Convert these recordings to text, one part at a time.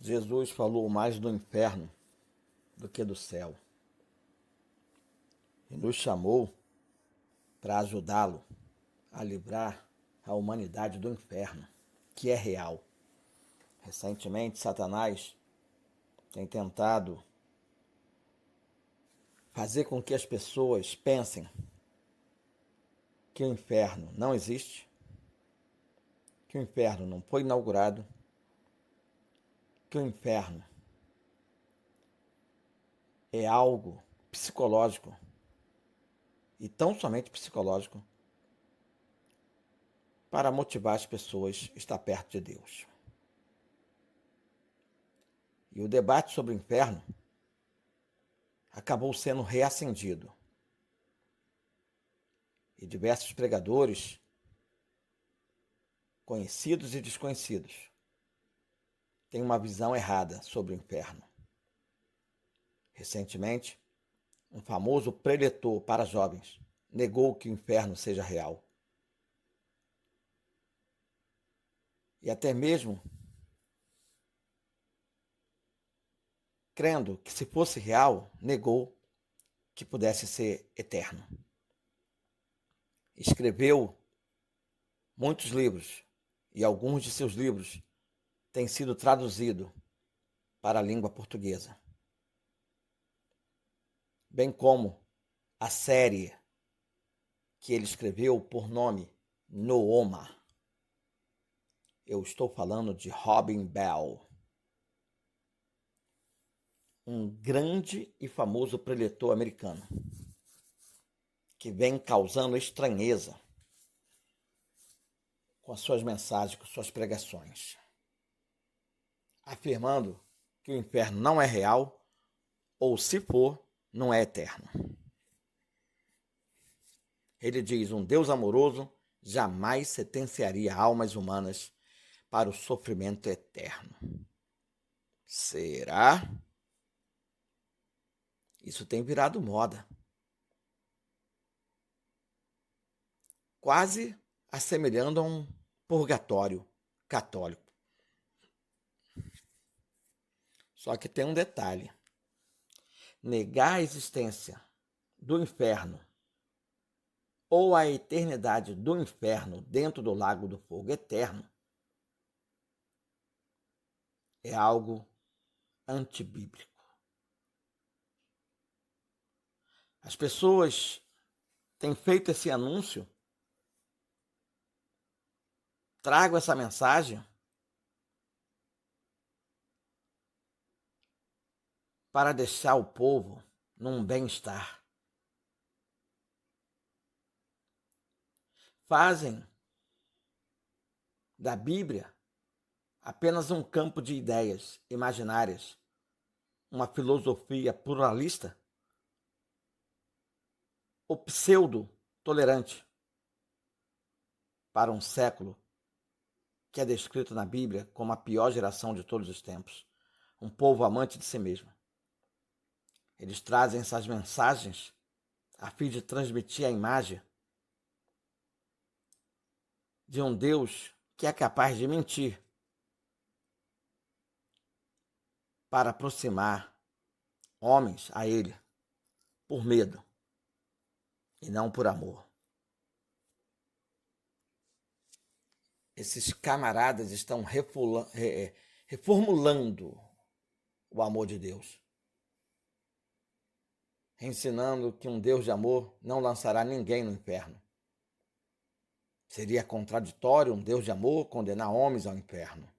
Jesus falou mais do inferno do que do céu e nos chamou para ajudá-lo a livrar a humanidade do inferno, que é real. Recentemente, Satanás tem tentado fazer com que as pessoas pensem que o inferno não existe, que o inferno não foi inaugurado, que o inferno é algo psicológico e tão somente psicológico para motivar as pessoas a estar perto de Deus. E o debate sobre o inferno acabou sendo reacendido. E diversos pregadores, conhecidos e desconhecidos, têm uma visão errada sobre o inferno. Recentemente, um famoso preletor para jovens negou que o inferno seja real. E até mesmo crendo que se fosse real, negou que pudesse ser eterno. Escreveu muitos livros e alguns de seus livros têm sido traduzidos para a língua portuguesa, bem como a série que ele escreveu por nome Nooma. Eu estou falando de Robin Bell, um grande e famoso preletor americano, que vem causando estranheza com as suas mensagens, com suas pregações, afirmando que o inferno não é real, ou se for, não é eterno. Ele diz: um Deus amoroso jamais sentenciaria almas humanas para o sofrimento eterno. Será? Isso tem virado moda. Quase assemelhando a um purgatório católico. Só que tem um detalhe. Negar a existência do inferno ou a eternidade do inferno dentro do lago do fogo eterno é algo antibíblico. As pessoas têm feito esse anúncio, trago essa mensagem para deixar o povo num bem-estar. Fazem da Bíblia apenas um campo de ideias imaginárias, uma filosofia pluralista ou pseudo-tolerante para um século que é descrito na Bíblia como a pior geração de todos os tempos, um povo amante de si mesmo. Eles trazem essas mensagens a fim de transmitir a imagem de um Deus que é capaz de mentir para aproximar homens a Ele por medo e não por amor. Esses camaradas estão reformulando o amor de Deus, ensinando que um Deus de amor não lançará ninguém no inferno. Seria contraditório um Deus de amor condenar homens ao inferno.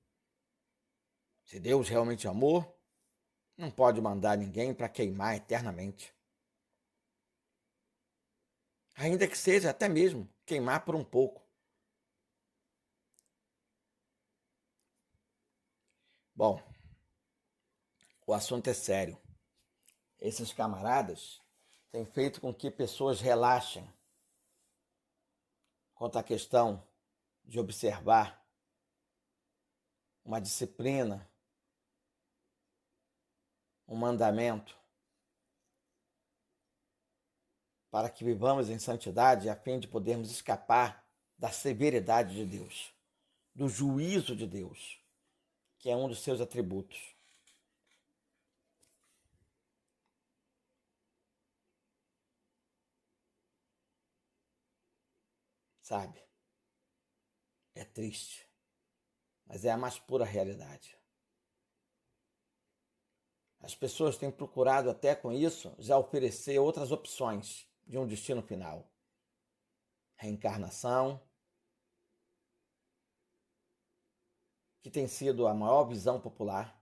Se Deus realmente é amor, não pode mandar ninguém para queimar eternamente. Ainda que seja até mesmo queimar por um pouco. Bom, o assunto é sério. Esses camaradas têm feito com que pessoas relaxem quanto à questão de observar uma disciplina, um mandamento, para que vivamos em santidade a fim de podermos escapar da severidade de Deus, do juízo de Deus, que é um dos seus atributos. Sabe? É triste, mas é a mais pura realidade. As pessoas têm procurado até com isso já oferecer outras opções de um destino final. Reencarnação, que tem sido a maior visão popular,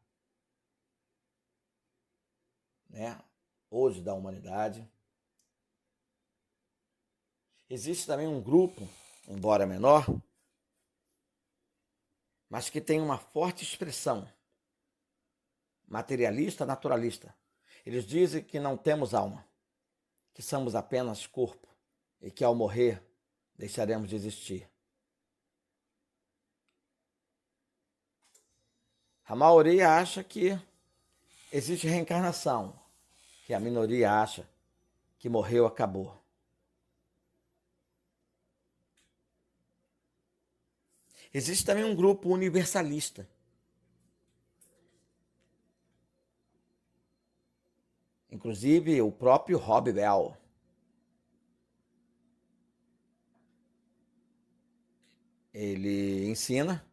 né, hoje da humanidade. Existe também um grupo, embora menor, mas que tem uma forte expressão materialista, naturalista. Eles dizem que não temos alma, que somos apenas corpo e que ao morrer deixaremos de existir. A maioria acha que existe reencarnação, que a minoria acha que morreu, acabou. Existe também um grupo universalista. Inclusive o próprio Rob Bell. Ele ensina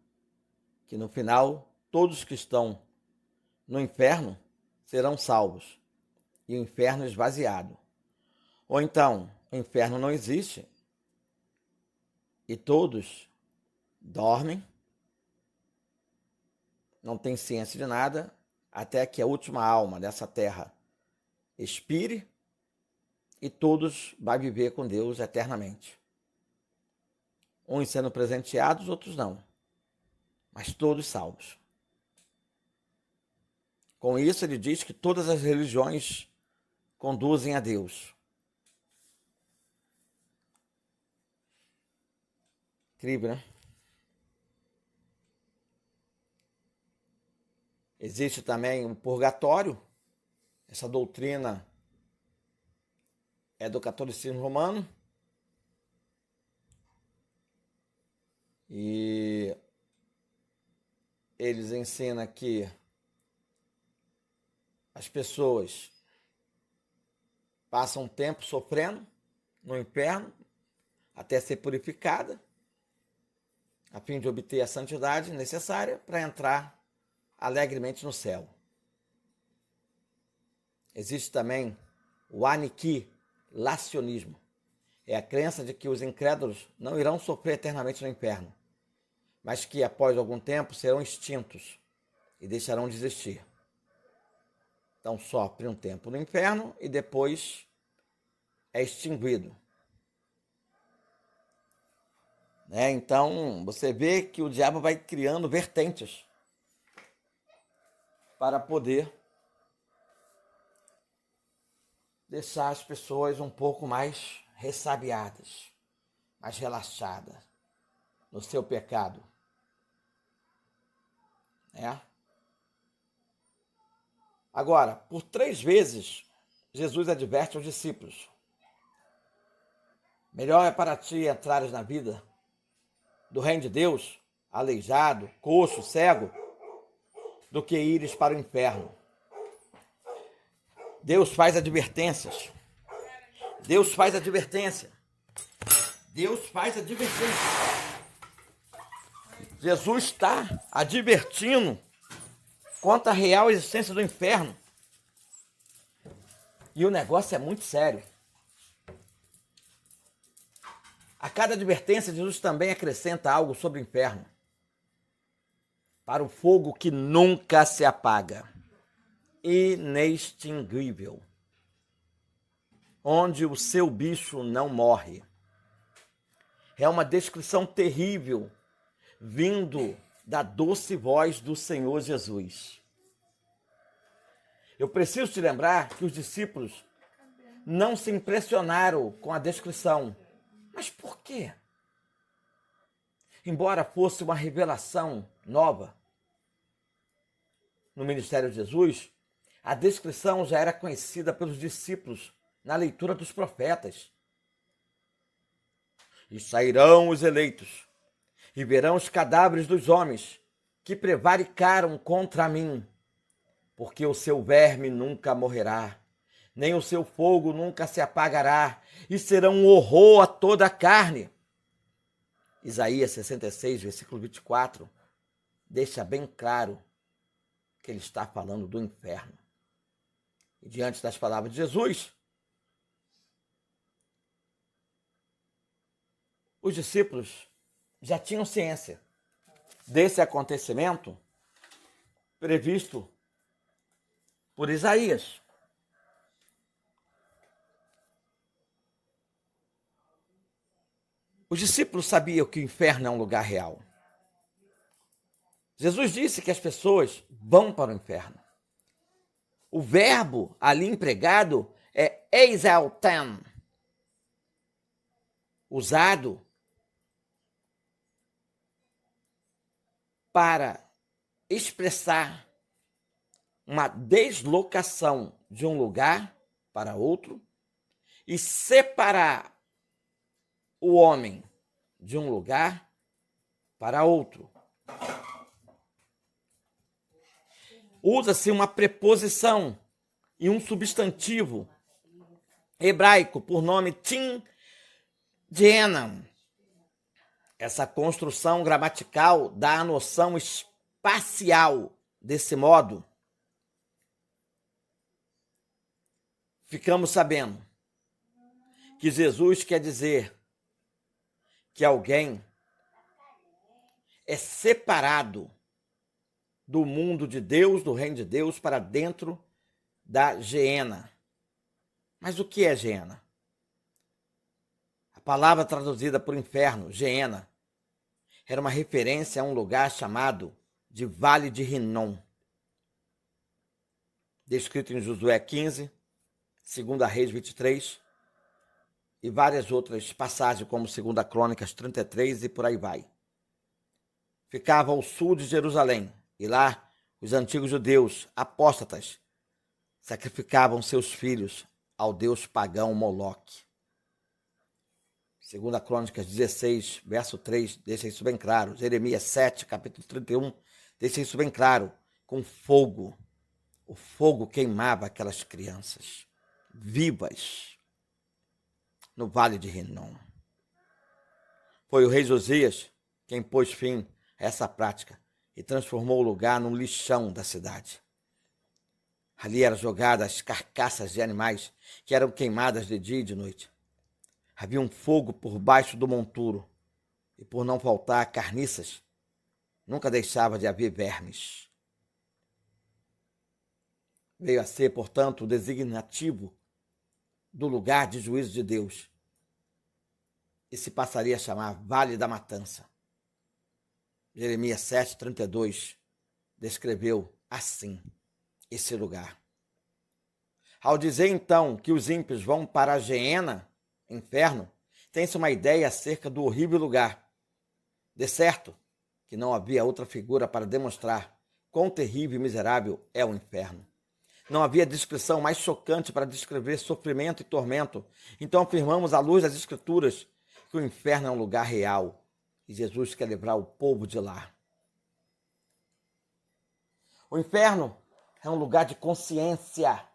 que no final todos que estão no inferno serão salvos e o inferno esvaziado. Ou então, o inferno não existe e todos dormem, não têm ciência de nada, até que a última alma dessa terra expire e todos vão viver com Deus eternamente. Uns sendo presenteados, outros não, mas todos salvos. Com isso, ele diz que todas as religiões conduzem a Deus. Incrível, né? Existe também o purgatório. Essa doutrina é do catolicismo romano. E eles ensinam que as pessoas passam um tempo sofrendo no inferno até ser purificada, a fim de obter a santidade necessária para entrar alegremente no céu. Existe também o aniquilacionismo. É a crença de que os incrédulos não irão sofrer eternamente no inferno, mas que após algum tempo serão extintos e deixarão de existir. Então sofre um tempo no inferno e depois é extinguido. Então você vê que o diabo vai criando vertentes para poder deixar as pessoas um pouco mais ressabiadas, mais relaxadas no seu pecado. Agora, por 3 vezes, Jesus adverte aos discípulos: melhor é para ti entrares na vida do reino de Deus, aleijado, coxo, cego, do que ires para o inferno. Deus faz advertências. Deus faz advertência. Deus faz advertência. Jesus está advertindo quanto à real existência do inferno. E o negócio é muito sério. A cada advertência, Jesus também acrescenta algo sobre o inferno. Para o fogo que nunca se apaga, inextinguível, onde o seu bicho não morre. É uma descrição terrível, vindo da doce voz do Senhor Jesus. Eu preciso te lembrar que os discípulos não se impressionaram com a descrição. Mas por quê? Embora fosse uma revelação nova no ministério de Jesus, a descrição já era conhecida pelos discípulos na leitura dos profetas. E sairão os eleitos, e verão os cadáveres dos homens que prevaricaram contra mim, porque o seu verme nunca morrerá, nem o seu fogo nunca se apagará, e serão um horror a toda a carne. Isaías 66, versículo 24, deixa bem claro que ele está falando do inferno. E diante das palavras de Jesus, os discípulos já tinham ciência desse acontecimento previsto por Isaías. Os discípulos sabiam que o inferno é um lugar real. Jesus disse que as pessoas vão para o inferno. O verbo ali empregado é exaltan, usado para expressar uma deslocação de um lugar para outro e separar o homem de um lugar para outro. Usa-se uma preposição e um substantivo hebraico por nome tingenam. Essa construção gramatical dá a noção espacial desse modo. Ficamos sabendo que Jesus quer dizer que alguém é separado do mundo de Deus, do reino de Deus, para dentro da Geena. Mas o que é Geena? A palavra traduzida por inferno, Geena, era uma referência a um lugar chamado de Vale de Rinom, descrito em Josué 15, 2 Reis 23, e várias outras passagens, como 2 Crônicas 33 e por aí vai. Ficava ao sul de Jerusalém, e lá os antigos judeus, apóstatas, sacrificavam seus filhos ao deus pagão Moloque. 2 Crônicas 16, verso 3, deixa isso bem claro. Jeremias 7, capítulo 31, deixa isso bem claro. Com fogo, o fogo queimava aquelas crianças vivas no Vale de Rinom. Foi o rei Josias quem pôs fim a essa prática e transformou o lugar num lixão da cidade. Ali eram jogadas carcaças de animais que eram queimadas de dia e de noite. Havia um fogo por baixo do monturo, e por não faltar carniças, nunca deixava de haver vermes. Veio a ser, portanto, o designativo do lugar de juízo de Deus, e se passaria a chamar Vale da Matança. Jeremias 7,32 descreveu assim esse lugar. Ao dizer então que os ímpios vão para a Geena, inferno, tem-se uma ideia acerca do horrível lugar. De certo que não havia outra figura para demonstrar quão terrível e miserável é o inferno. Não havia descrição mais chocante para descrever sofrimento e tormento. Então afirmamos à luz das Escrituras que o inferno é um lugar real e Jesus quer livrar o povo de lá. O inferno é um lugar de consciência.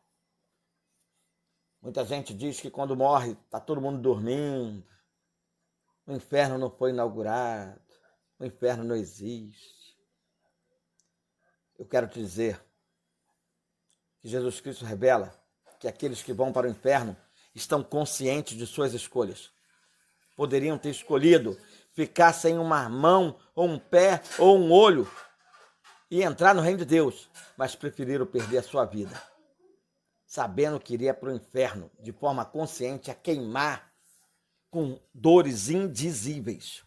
Muita gente diz que quando morre está todo mundo dormindo. O inferno não foi inaugurado. O inferno não existe. Eu quero te dizer que Jesus Cristo revela que aqueles que vão para o inferno estão conscientes de suas escolhas. Poderiam ter escolhido ficar sem uma mão, ou um pé, ou um olho e entrar no reino de Deus, mas preferiram perder a sua vida, sabendo que iria para o inferno de forma consciente a queimar com dores indizíveis.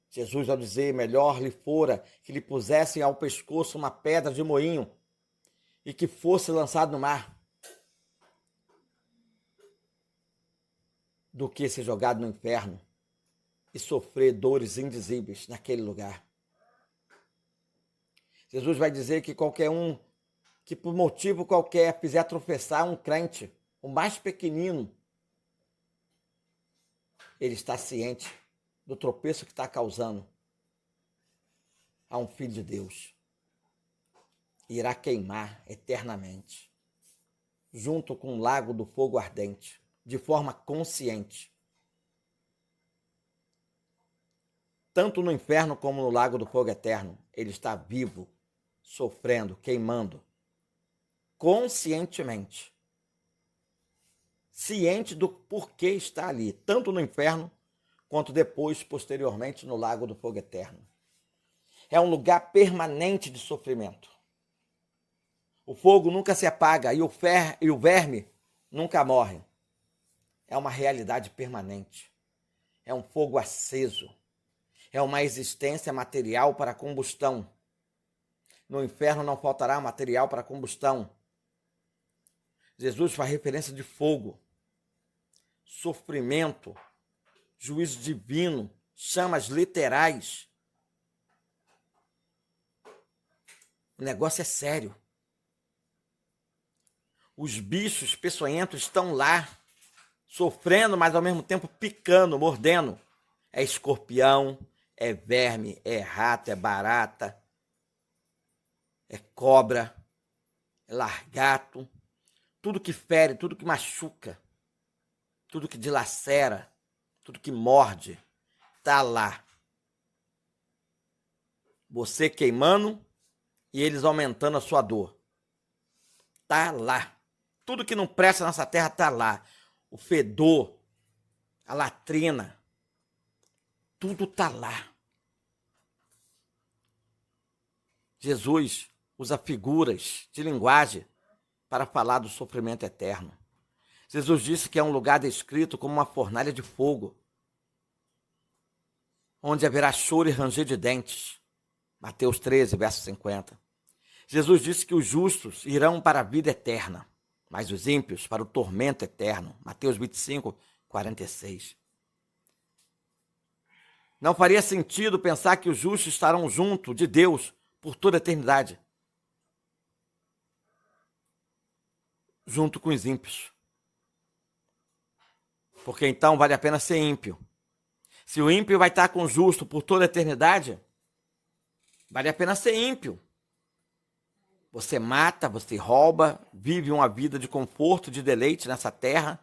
Jesus, ao dizer, melhor lhe fora que lhe pusessem ao pescoço uma pedra de moinho e que fosse lançado no mar, do que ser jogado no inferno e sofrer dores indizíveis naquele lugar. Jesus vai dizer que qualquer um que por motivo qualquer fizer tropeçar um crente, o mais pequenino, ele está ciente do tropeço que está causando a um filho de Deus. Irá queimar eternamente, junto com o lago do fogo ardente, de forma consciente. Tanto no inferno como no lago do fogo eterno, ele está vivo, sofrendo, queimando, conscientemente. Ciente do porquê está ali, tanto no inferno, quanto depois, posteriormente, no lago do fogo eterno. É um lugar permanente de sofrimento. O fogo nunca se apaga e o verme nunca morre. É uma realidade permanente. É um fogo aceso. É uma existência material para combustão. No inferno não faltará material para combustão. Jesus faz referência de fogo, sofrimento, juízo divino, chamas literais. O negócio é sério. Os bichos peçonhentos estão lá, sofrendo, mas ao mesmo tempo picando, mordendo. É escorpião, é verme, é rato, é barata, é cobra, é largato. Tudo que fere, tudo que machuca, tudo que dilacera, tudo que morde, está lá. Você queimando e eles aumentando a sua dor. Está lá. Tudo que não presta nessa terra está lá. O fedor, a latrina, tudo está lá. Jesus usa figuras de linguagem para falar do sofrimento eterno. Jesus disse que é um lugar descrito como uma fornalha de fogo, onde haverá choro e ranger de dentes. Mateus 13, verso 50. Jesus disse que os justos irão para a vida eterna, mas os ímpios para o tormento eterno. Mateus 25, 46. Não faria sentido pensar que os justos estarão junto de Deus por toda a eternidade, junto com os ímpios. Porque então vale a pena ser ímpio. Se o ímpio vai estar com o justo por toda a eternidade, vale a pena ser ímpio. Você mata, você rouba, vive uma vida de conforto, de deleite nessa terra,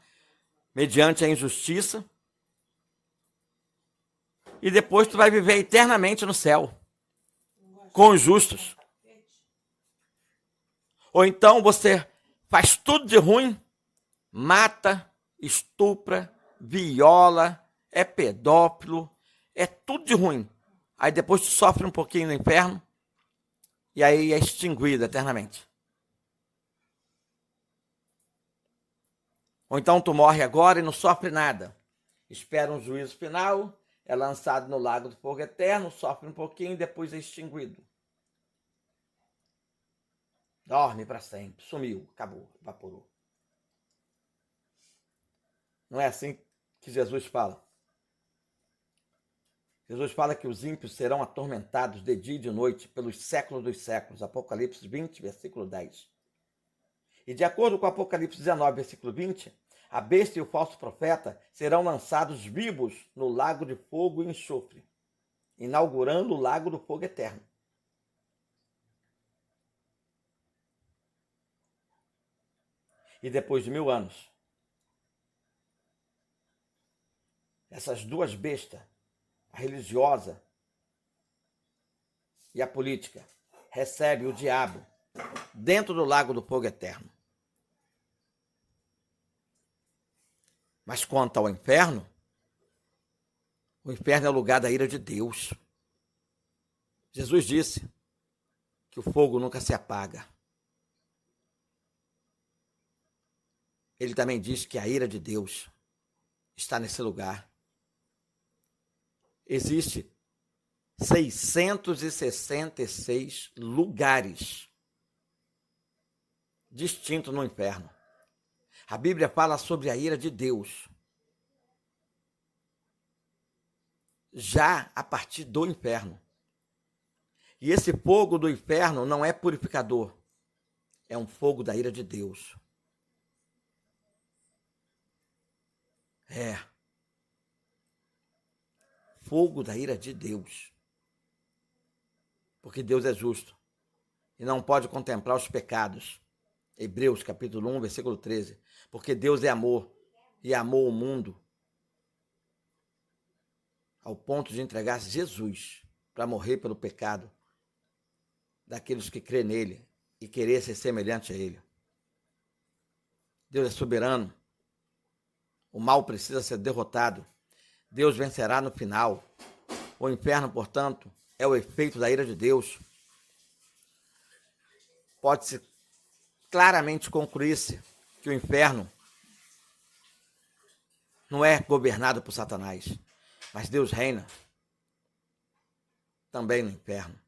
mediante a injustiça. E depois tu vai viver eternamente no céu, com os justos. Ou então você faz tudo de ruim, mata, estupra, viola, é pedófilo, é tudo de ruim. Aí depois tu sofre um pouquinho no inferno e aí é extinguido eternamente. Ou então tu morre agora e não sofre nada. Espera um juízo final, é lançado no lago do fogo eterno, sofre um pouquinho e depois é extinguido. Dorme para sempre, sumiu, acabou, evaporou. Não é assim que Jesus fala. Jesus fala que os ímpios serão atormentados de dia e de noite pelos séculos dos séculos. Apocalipse 20, versículo 10. E de acordo com Apocalipse 19, versículo 20, a besta e o falso profeta serão lançados vivos no lago de fogo e enxofre, inaugurando o lago do fogo eterno. E depois de 1000 anos, essas duas bestas, a religiosa e a política, recebem o diabo dentro do lago do fogo eterno. Mas quanto ao inferno, o inferno é o lugar da ira de Deus. Jesus disse que o fogo nunca se apaga. Ele também disse que a ira de Deus está nesse lugar. Existe 666 lugares distintos no inferno. A Bíblia fala sobre a ira de Deus já a partir do inferno. E esse fogo do inferno não é purificador, é um fogo da ira de Deus. É. Fogo da ira de Deus. porque Deus é justo e não pode contemplar os pecados. Hebreus capítulo 1, versículo 13. Porque Deus é amor e amou o mundo ao ponto de entregar Jesus para morrer pelo pecado daqueles que crê nele e querer ser semelhante a ele. Deus é soberano. O mal precisa ser derrotado. Deus vencerá no final. O inferno, portanto, é o efeito da ira de Deus. Pode-se claramente concluir-se que o inferno não é governado por Satanás, mas Deus reina também no inferno.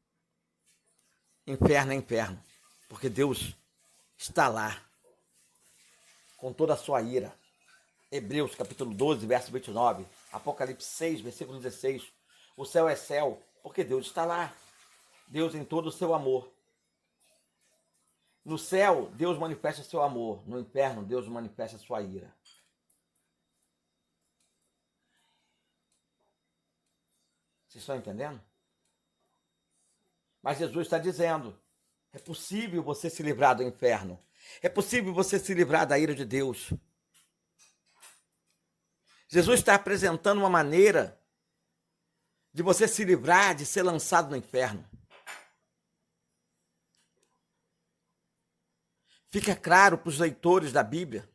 Inferno é inferno, porque Deus está lá com toda a sua ira. Hebreus capítulo 12, verso 29, Apocalipse 6, versículo 16. O céu é céu, porque Deus está lá. Deus em todo o seu amor. No céu, Deus manifesta seu amor. No inferno, Deus manifesta sua ira. Vocês estão entendendo? Mas Jesus está dizendo, é possível você se livrar do inferno. É possível você se livrar da ira de Deus. Jesus está apresentando uma maneira de você se livrar de ser lançado no inferno. Fica claro para os leitores da Bíblia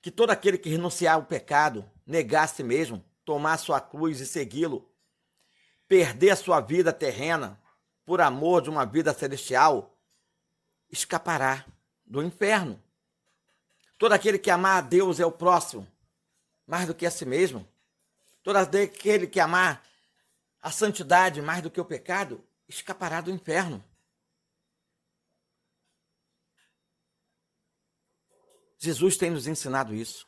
que todo aquele que renunciar ao pecado, negar a si mesmo, tomar sua cruz e segui-lo, perder a sua vida terrena por amor de uma vida celestial, escapará do inferno. Todo aquele que amar a Deus é o próximo, mais do que a si mesmo. Todo aquele que amar a santidade mais do que o pecado, escapará do inferno. Jesus tem nos ensinado isso.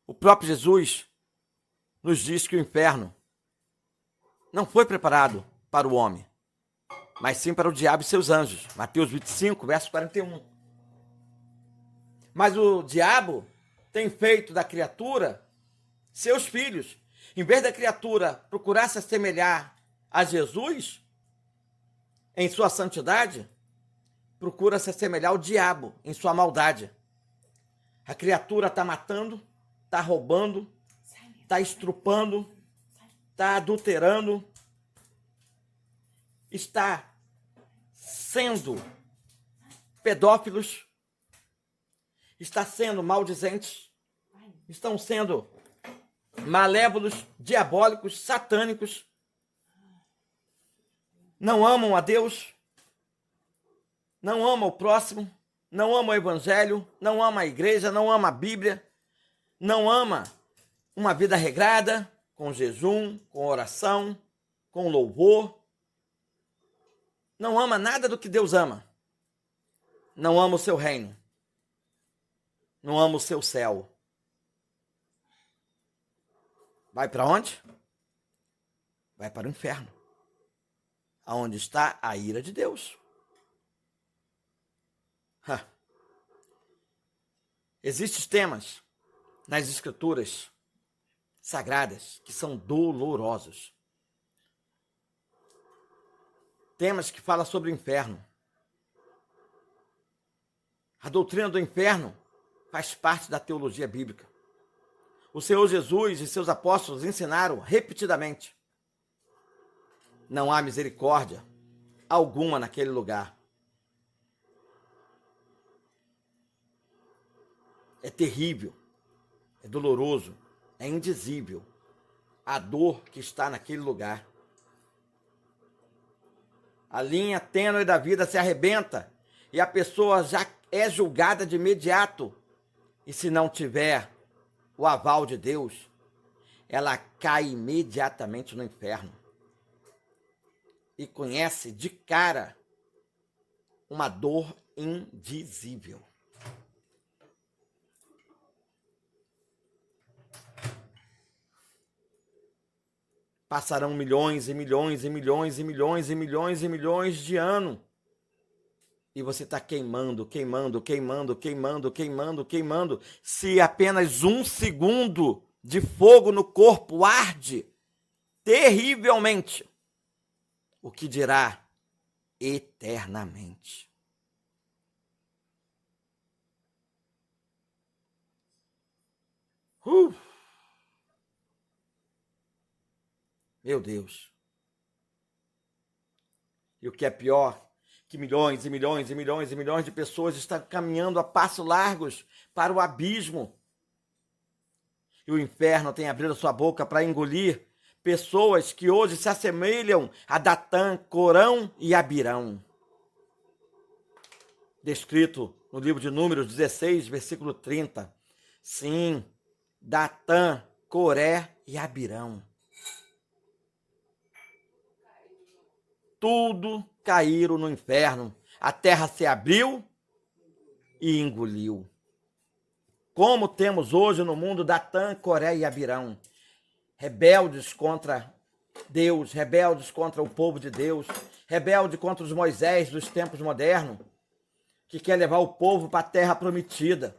O próprio Jesus nos diz que o inferno não foi preparado para o homem, mas sim para o diabo e seus anjos. Mateus 25, verso 41. Mas o diabo tem feito da criatura seus filhos. Em vez da criatura procurar se assemelhar a Jesus em sua santidade, procura se assemelhar ao diabo em sua maldade. A criatura está matando, está roubando, está estrupando, está adulterando, está sendo pedófilos, está sendo maldizentes, estão sendo malévolos, diabólicos, satânicos, não amam a Deus, não amam o próximo, não amam o evangelho, não amam a igreja, não amam a Bíblia, não amam uma vida regrada, com jejum, com oração, com louvor. Não ama nada do que Deus ama. Não ama o seu reino. Não ama o seu céu. Vai para onde? Vai para o inferno, aonde está a ira de Deus. Existem temas nas escrituras sagradas que são dolorosos. Temas que falam sobre o inferno. A doutrina do inferno faz parte da teologia bíblica. O Senhor Jesus e seus apóstolos ensinaram repetidamente: não há misericórdia alguma naquele lugar. É terrível, é doloroso, é indizível a dor que está naquele lugar. A linha tênue da vida se arrebenta e a pessoa já é julgada de imediato. E se não tiver o aval de Deus, ela cai imediatamente no inferno. E conhece de cara uma dor indizível. Passarão milhões e milhões e milhões e milhões e milhões e milhões de anos. E você está queimando, queimando, queimando, queimando, queimando, queimando. Se apenas um segundo de fogo no corpo arde terrivelmente. O que dirá eternamente? Meu Deus. E o que é pior, que milhões e milhões e milhões e milhões de pessoas estão caminhando a passos largos para o abismo. E o inferno tem abrido sua boca para engolir pessoas que hoje se assemelham a Datã, Corão e Abirão. Descrito no livro de Números 16, versículo 30. Sim, Datã, Coré e Abirão. Tudo caíram no inferno. A terra se abriu e engoliu. Como temos hoje no mundo Datã, Coré e Abirão. Rebeldes contra Deus, rebeldes contra o povo de Deus, rebelde contra os Moisés dos tempos modernos, que quer levar o povo para a terra prometida.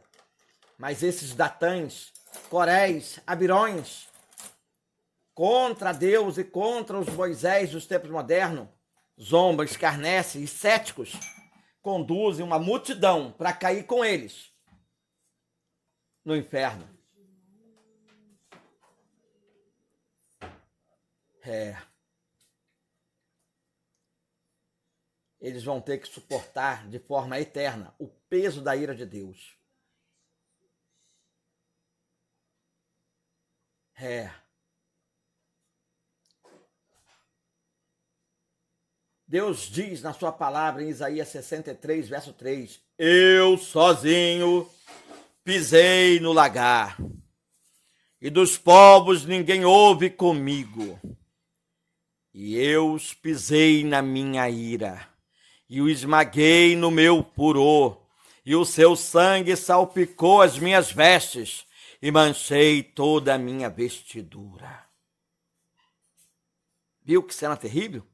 Mas esses Datãs, Corés, Abirões, contra Deus e contra os Moisés dos tempos modernos, zombam, escarnecem e céticos, conduzem uma multidão para cair com eles no inferno. Eles vão ter que suportar de forma eterna o peso da ira de Deus. Deus diz na sua palavra em Isaías 63, verso 3, eu sozinho pisei no lagar, e dos povos ninguém houve comigo. E eu os pisei na minha ira, e o esmaguei no meu furor, e o seu sangue salpicou as minhas vestes, e manchei toda a minha vestidura. Viu que cena terrível?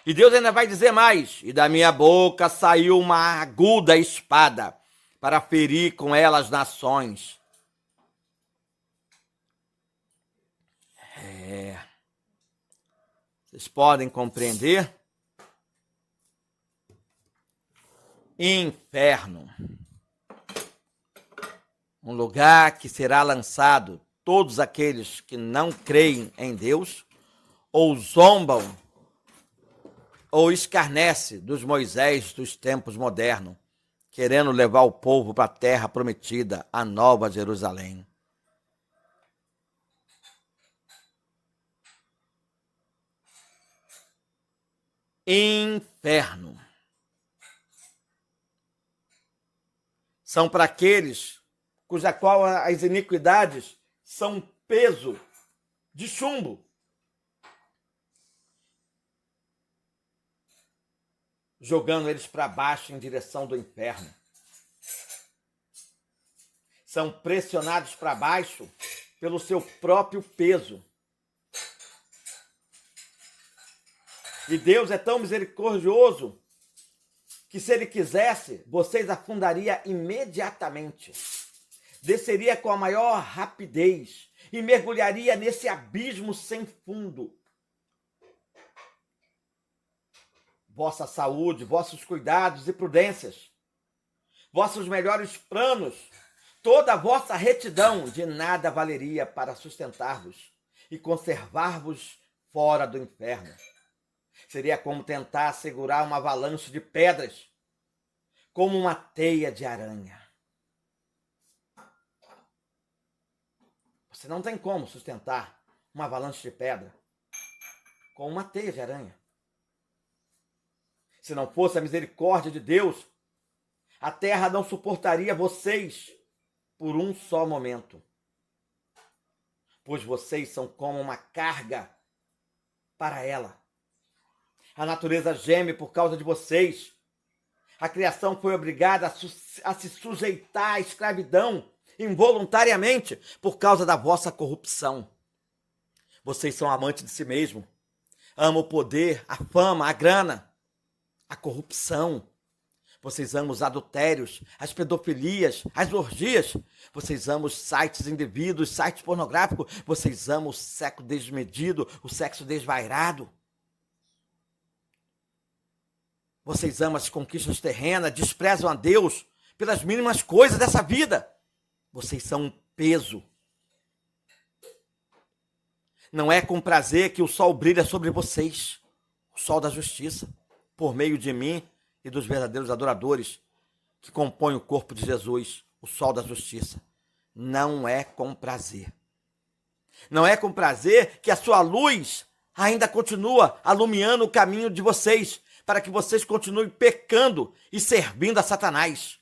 E Deus ainda vai dizer mais, e da minha boca saiu uma aguda espada, para ferir com ela as nações. Vocês podem compreender? Inferno. Um lugar que será lançado todos aqueles que não creem em Deus, ou zombam, ou escarnece dos Moisés dos tempos modernos, querendo levar o povo para a terra prometida, a Nova Jerusalém. Inferno. São para aqueles cuja qual as iniquidades são peso de chumbo. Jogando eles para baixo em direção do inferno. São pressionados para baixo pelo seu próprio peso. E Deus é tão misericordioso que, se Ele quisesse, vocês afundaria imediatamente. Desceria com a maior rapidez e mergulharia nesse abismo sem fundo. Vossa saúde, vossos cuidados e prudências, vossos melhores planos, toda a vossa retidão de nada valeria para sustentar-vos e conservar-vos fora do inferno. Seria como tentar segurar uma avalanche de pedras, como uma teia de aranha. Você não tem como sustentar uma avalanche de pedra com uma teia de aranha. Se não fosse a misericórdia de Deus, a terra não suportaria vocês por um só momento. Pois vocês são como uma carga para ela. A natureza geme por causa de vocês. A criação foi obrigada a se sujeitar à escravidão involuntariamente por causa da vossa corrupção. Vocês são amantes de si mesmo. Amam o poder, a fama, a grana, a corrupção. Vocês amam os adultérios, as pedofilias, as orgias. Vocês amam os sites indevidos, sites pornográficos. Vocês amam o sexo desmedido, o sexo desvairado. Vocês amam as conquistas terrenas, desprezam a Deus pelas mínimas coisas dessa vida. Vocês são um peso. Não é com prazer que o sol brilha sobre vocês, o sol da justiça, por meio de mim e dos verdadeiros adoradores que compõem o corpo de Jesus, o sol da justiça. Não é com prazer. Não é com prazer que a sua luz ainda continua alumiando o caminho de vocês, para que vocês continuem pecando e servindo a Satanás.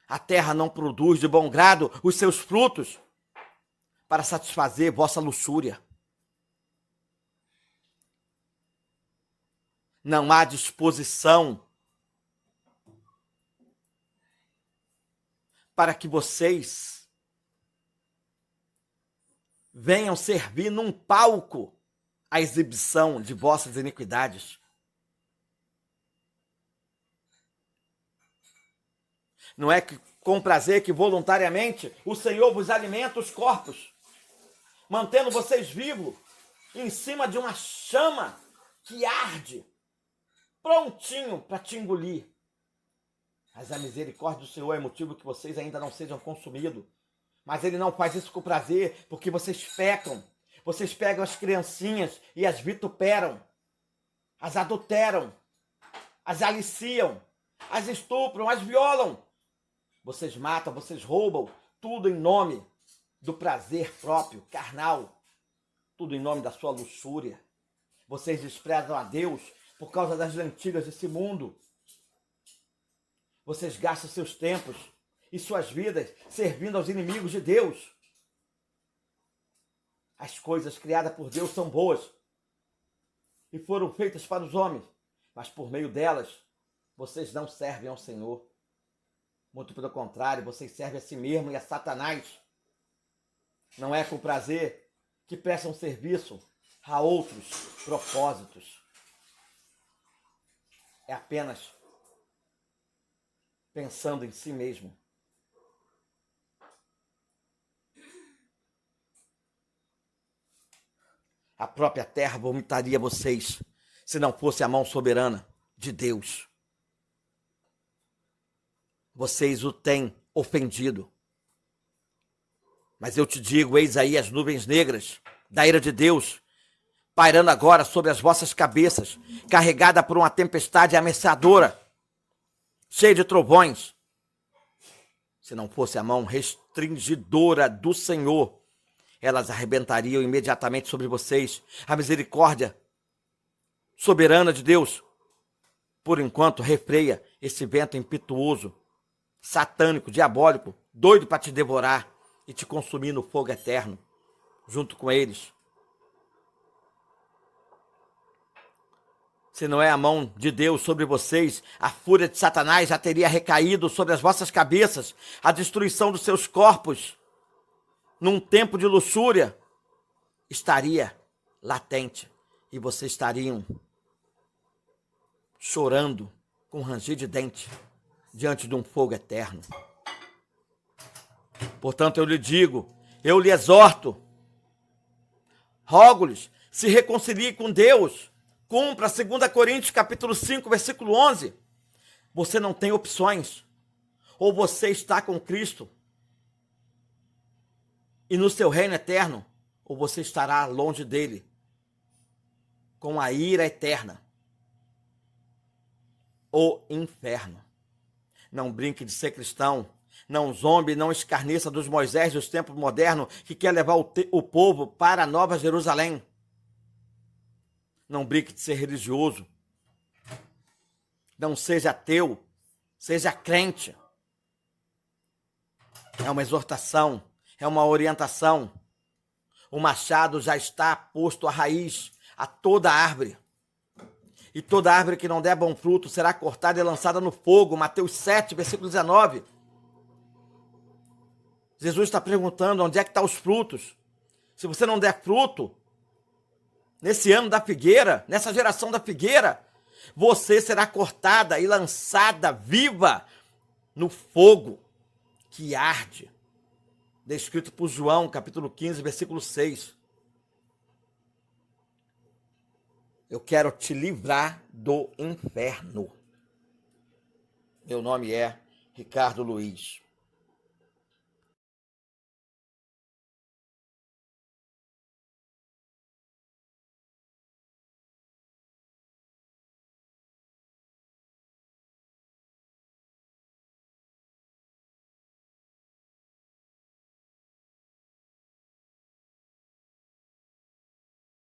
A terra não produz de bom grado os seus frutos para satisfazer vossa luxúria. Não há disposição para que vocês venham servir num palco a exibição de vossas iniquidades. Não é que com prazer que voluntariamente o Senhor vos alimenta os corpos, mantendo vocês vivos em cima de uma chama que arde, prontinho para te engolir. Mas a misericórdia do Senhor é motivo que vocês ainda não sejam consumidos. Mas Ele não faz isso com prazer, porque vocês pecam. Vocês pegam as criancinhas e as vituperam, as adulteram, as aliciam, as estupram, as violam. Vocês matam, vocês roubam, tudo em nome do prazer próprio, carnal, tudo em nome da sua luxúria. Vocês desprezam a Deus por causa das lentilhas desse mundo. Vocês gastam seus tempos e suas vidas servindo aos inimigos de Deus. As coisas criadas por Deus são boas e foram feitas para os homens, mas por meio delas, vocês não servem ao Senhor. Muito pelo contrário, vocês servem a si mesmo e a Satanás. Não é com prazer que prestam serviço a outros propósitos. É apenas pensando em si mesmo. A própria terra vomitaria vocês, se não fosse a mão soberana de Deus. Vocês o têm ofendido. Mas eu te digo, eis aí as nuvens negras da ira de Deus, pairando agora sobre as vossas cabeças, carregada por uma tempestade ameaçadora, cheia de trovões. Se não fosse a mão restringidora do Senhor, elas arrebentariam imediatamente sobre vocês. A misericórdia soberana de Deus, por enquanto, refreia esse vento impetuoso, satânico, diabólico, doido para te devorar e te consumir no fogo eterno, junto com eles. Se não é a mão de Deus sobre vocês, a fúria de Satanás já teria recaído sobre as vossas cabeças, a destruição dos seus corpos, num tempo de luxúria, estaria latente e vocês estariam chorando com ranger de dente diante de um fogo eterno. Portanto, eu lhe digo, eu lhe exorto, rogo-lhes, se reconcilie com Deus, cumpra 2 Coríntios capítulo 5, versículo 11. Você não tem opções. Ou você está com Cristo e no seu reino eterno, ou você estará longe dele, com a ira eterna, o inferno. Não brinque de ser cristão, não zombe, não escarneça dos Moisés dos tempos modernos que quer levar o povo para a Nova Jerusalém. Não brinque de ser religioso. Não seja ateu, seja crente. É uma exortação, é uma orientação. O machado já está posto à raiz a toda árvore. E toda árvore que não der bom fruto será cortada e lançada no fogo. Mateus 7, versículo 19. Jesus está perguntando onde é que estão os frutos. Se você não der fruto, nesse ano da figueira, nessa geração da figueira, Você será cortada e lançada viva no fogo que arde. Descrito por João, capítulo 15, versículo 6. Eu quero te livrar do inferno. Meu nome é Ricardo Luiz.